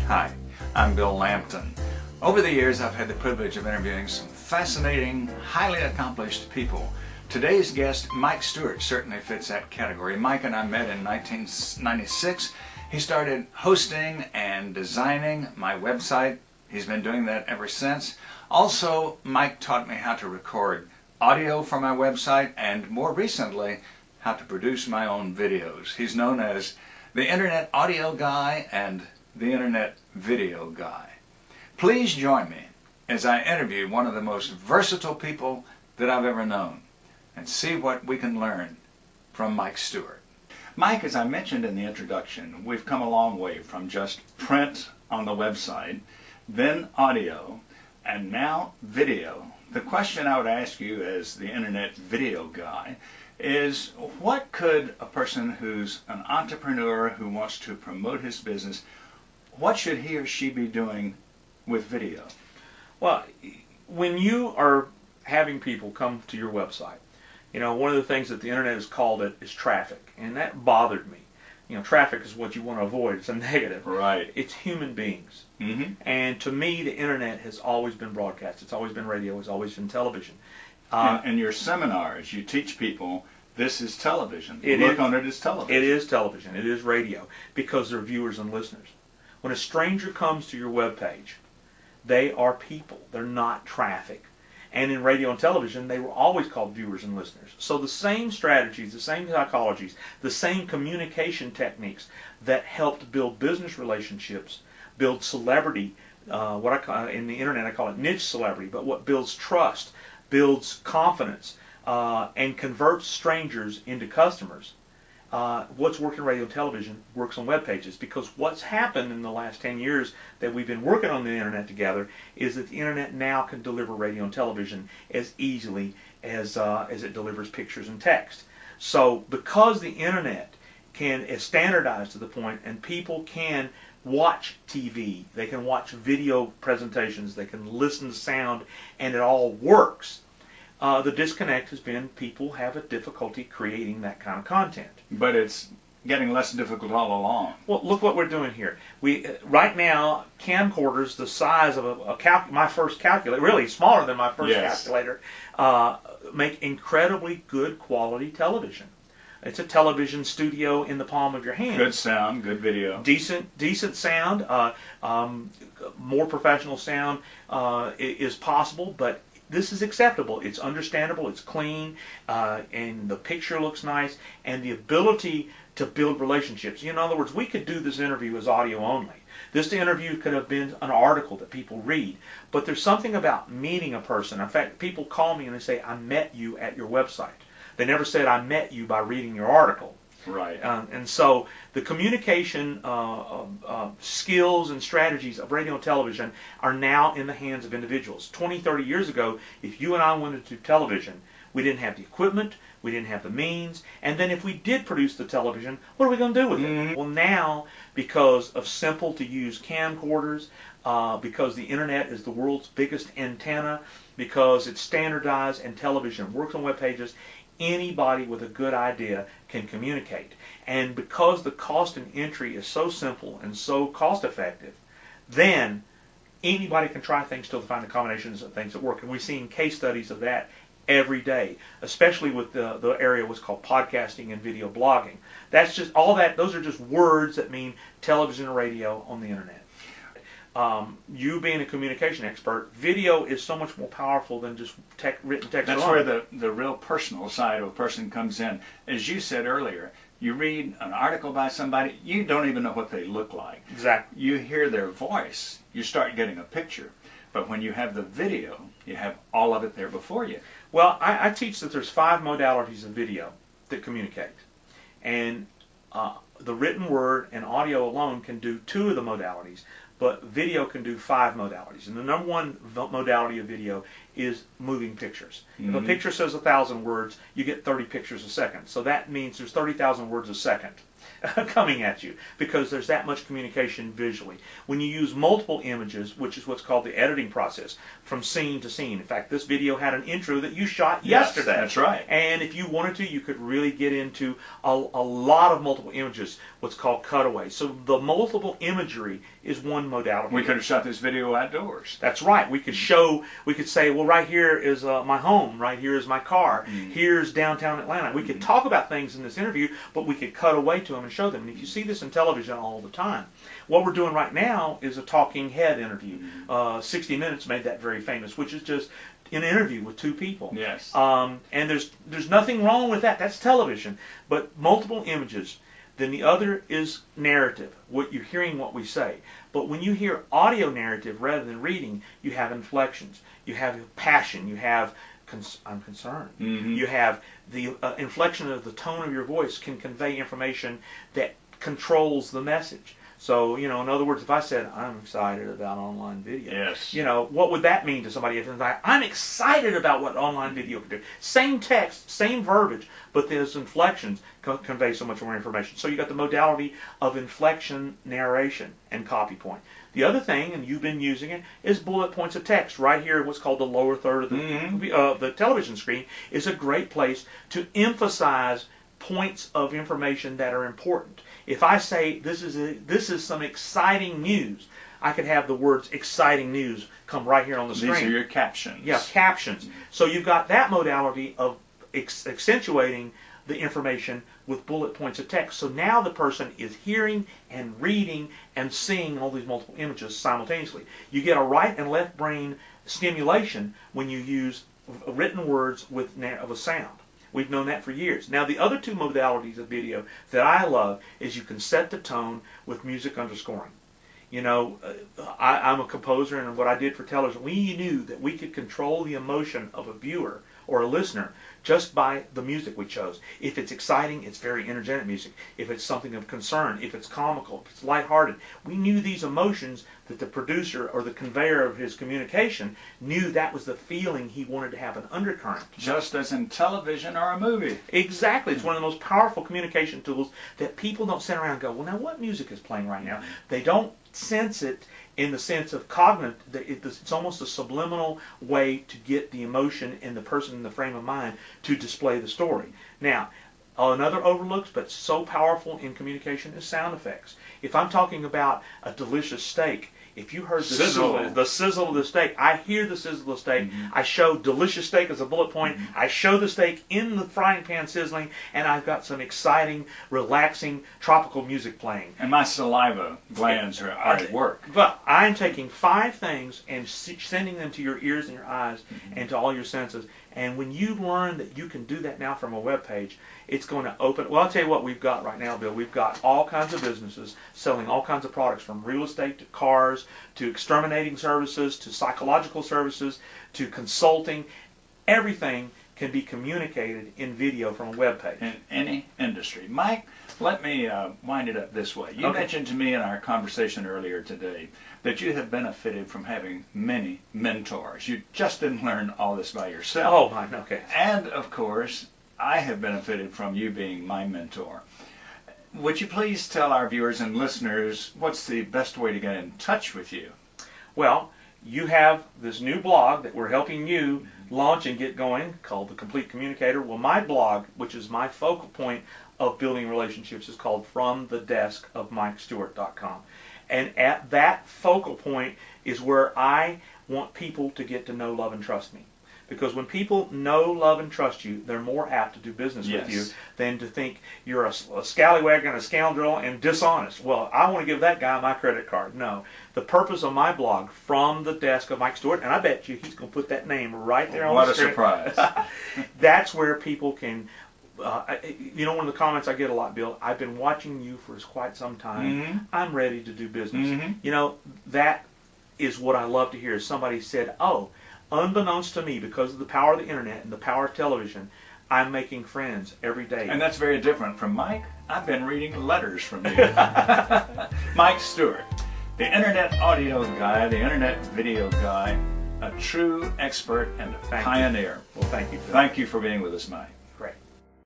Hi, I'm Bill Lampton. Over the years, I've had the privilege of interviewing some fascinating, highly accomplished people. Today's guest, Mike Stewart, certainly fits that category. Mike and I met in 1996. He started hosting and designing my website. He's been doing that ever since. Also, Mike taught me how to record audio for my website and, more recently, how to produce my own videos. He's known as the Internet Audio Guy and the Internet Video Guy. Please join me as I interview one of the most versatile people that I've ever known and see what we can learn from Mike Stewart. Mike, as I mentioned in the introduction, we've come a long way from just print on the website, then audio, and now video. The question I would ask you as the Internet Video Guy is, what could a person who's an entrepreneur who wants to promote his business, what should he or she be doing with video? Well, when you are having people come to your website, you know, one of the things that the internet has called it is traffic, and that bothered me. You know, traffic is what you want to avoid. It's a negative. Right. It's human beings. Mm-hmm. And to me, the internet has always been broadcast. It's always been radio. It's always been television. In your seminars, you teach people this is television. Look on it as television. It is television. It is radio, because they're viewers and listeners. When a stranger comes to your webpage, they are people. They're not traffic. And in radio and television, they were always called viewers and listeners. So the same strategies, the same psychologies, the same communication techniques that helped build business relationships, build celebrity, what I call, in the internet I call it niche celebrity, but what builds trust, builds confidence, and converts strangers into customers. What's worked in radio and television works on web pages, because what's happened in the last 10 years that we've been working on the internet together is that the internet now can deliver radio and television as easily as it delivers pictures and text. So because the internet is standardized to the point, and people can watch TV, they can watch video presentations, they can listen to sound, and it all works. The disconnect has been people have a difficulty creating that kind of content. But it's getting less difficult all along. Well, look what we're doing here. We right now, camcorders the size of my first calculator, really smaller than my first calculator, make incredibly good quality television. It's a television studio in the palm of your hand. Good sound, good video. Decent sound. More professional sound is possible, but this is acceptable. It's understandable, it's clean, and the picture looks nice, and the ability to build relationships. In other words, we could do this interview as audio only. This interview could have been an article that people read, but there's something about meeting a person. In fact, people call me and they say, I met you at your website. They never said, I met you by reading your article. Right. And so the communication skills and strategies of radio and television are now in the hands of individuals. 20, 30 years ago, if you and I wanted to do television, we didn't have the equipment, we didn't have the means, and then if we did produce the television, what are we going to do with it? Well, now, because of simple-to-use camcorders, because the internet is the world's biggest antenna, because it's standardized and television works on web pages, anybody with a good idea can communicate. And because the cost and entry is so simple and so cost effective, then anybody can try things till they find the combinations of things that work. And we've seen case studies of that every day, especially with the area what's called podcasting and video blogging. That's just all that. Those are just words that mean television and radio on the internet. You being a communication expert, video is so much more powerful than just written text. That's where the real personal side of a person comes in. As you said earlier, you read an article by somebody, you don't even know what they look like. Exactly. You hear their voice, you start getting a picture. But when you have the video, you have all of it there before you. Well, I teach that there's 5 modalities of video that communicate. And the written word and audio alone can do 2 of the modalities, but video can do 5 modalities. And the number one modality of video is moving pictures. If a picture says 1,000 words, you get 30 pictures a second. So that means there's 30,000 words a second coming at you, because there's that much communication visually. When you use multiple images, which is what's called the editing process, from scene to scene. In fact, this video had an intro that you shot yesterday. That's right. And if you wanted to, you could really get into a lot of multiple images what's called cutaways. So the multiple imagery is one modality. We could have shot this video outdoors. That's right. We could say, well, right here is my home, right here is my car, here's downtown Atlanta. We could talk about things in this interview, but we could cut away to them and show them. And if you see this in television all the time, what we're doing right now is a talking head interview. 60 Minutes made that very famous, which is just an interview with two people. Yes. And there's nothing wrong with that. That's television. But multiple images. Then the other is narrative, what you're hearing, what we say. But when you hear audio narrative rather than reading, you have inflections, you have passion, you have I'm concerned. You have the inflection of the tone of your voice can convey information that controls the message. So, in other words, if I said, I'm excited about online video, yes, what would that mean to somebody? If I'm excited about what online video can do. Same text, same verbiage, but those inflections convey so much more information. So you got the modality of inflection, narration, and copy point. The other thing, and you've been using it, is bullet points of text. Right here, what's called the lower third of the television screen, is a great place to emphasize points of information that are important. If I say this is some exciting news, I could have the words exciting news come right here on the screen. These are your captions. Yeah, captions. So you've got that modality of accentuating the information with bullet points of text. So now the person is hearing and reading and seeing all these multiple images simultaneously. You get a right and left brain stimulation when you use written words with a sound. We've known that for years. Now, the other two modalities of video that I love is you can set the tone with music underscoring. I'm a composer, and what I did for television, we knew that we could control the emotion of a viewer or a listener just by the music we chose. If it's exciting, it's very energetic music. If it's something of concern, if it's comical, if it's lighthearted, we knew these emotions that the producer or the conveyor of his communication knew that was the feeling he wanted to have an undercurrent. Just as in television or a movie. Exactly. It's one of the most powerful communication tools that people don't sit around and go, well, now what music is playing right now? They don't sense it in the sense of cognitive. It's almost a subliminal way to get the emotion in the person in the frame of mind to display the story. Now, another overlooked but so powerful in communication is sound effects. If I'm talking about a delicious steak, if you heard the sizzle of the steak, I hear the sizzle of the steak. I show delicious steak as a bullet point. I show the steak in the frying pan sizzling, and I've got some exciting, relaxing, tropical music playing. And my saliva glands are at work. But I'm taking 5 things and sending them to your ears and your eyes and to all your senses. And when you learn that you can do that now from a web page, it's going to open. Well, I'll tell you what we've got right now, Bill. We've got all kinds of businesses selling all kinds of products, from real estate to cars to exterminating services to psychological services to consulting. Everything can be communicated in video from a web page. In any industry. Mike, let me wind it up this way. You mentioned to me in our conversation earlier today that you have benefited from having many mentors. You just didn't learn all this by yourself. Oh, my, okay. And, of course, I have benefited from you being my mentor. Would you please tell our viewers and listeners what's the best way to get in touch with you? Well, you have this new blog that we're helping you launch and get going called The Complete Communicator. Well, my blog, which is my focal point of building relationships, is called FromTheDeskOfMikeStewart.com. And at that focal point is where I want people to get to know, love, and trust me. Because when people know, love, and trust you, they're more apt to do business with you than to think you're a scallywag and a scoundrel and dishonest. Well, I want to give that guy my credit card. No. The purpose of my blog, From the Desk of Mike Stewart, and I bet you he's going to put that name right there on the screen. What a surprise. That's where people can... one of the comments I get a lot, Bill, I've been watching you for quite some time. I'm ready to do business. That is what I love to hear. Somebody said, oh, unbeknownst to me, because of the power of the internet and the power of television, I'm making friends every day. And that's very different from Mike. I've been reading letters from you. Mike Stewart, the internet audio guy, the internet video guy, a true expert and a pioneer. Well, thank you. Thank you for being with us, Mike.